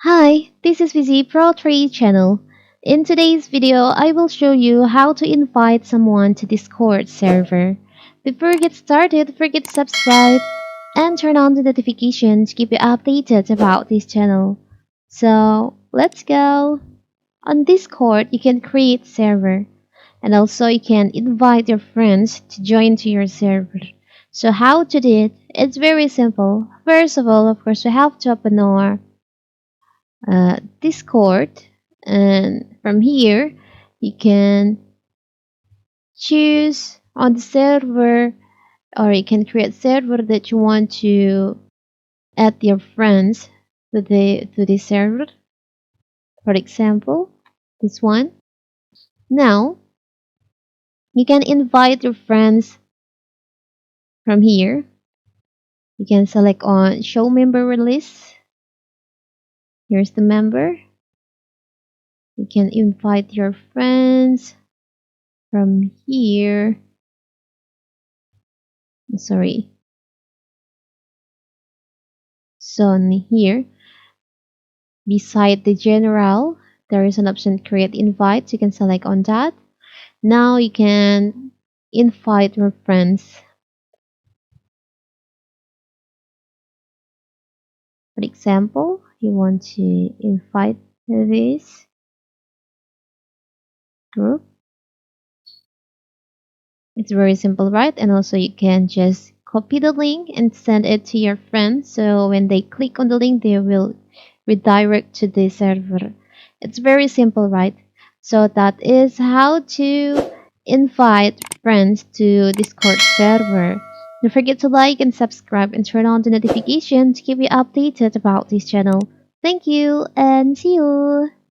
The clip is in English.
Hi, this is VZ Pro 3 channel. In today's video, I will show you how to invite someone to Discord server. Before we get started, forget to subscribe and turn on the notification to keep you updated about this channel. So, let's go! On Discord, you can create server and also you can invite your friends to join to your server. So how to do it? It's very simple. First of all, of course, we have to open our Discord, and from here you can choose on the server, or you can create server that you want to add your friends to the server. For example, this one. Now you can invite your friends from here. You can select on show member release. Here's the member. You can invite your friends from here. Sorry. So in here, beside the general, there is an option create invite. You can select on that. Now you can invite your friends. For example, you want to invite this group. It's very simple, right? And also you can just copy the link and send it to your friends. So when they click on the link, they will redirect to the server. It's very simple, right? So that is how to invite friends to Discord server. Don't forget to like and subscribe and turn on the notification to keep you updated about this channel. Thank you and see you!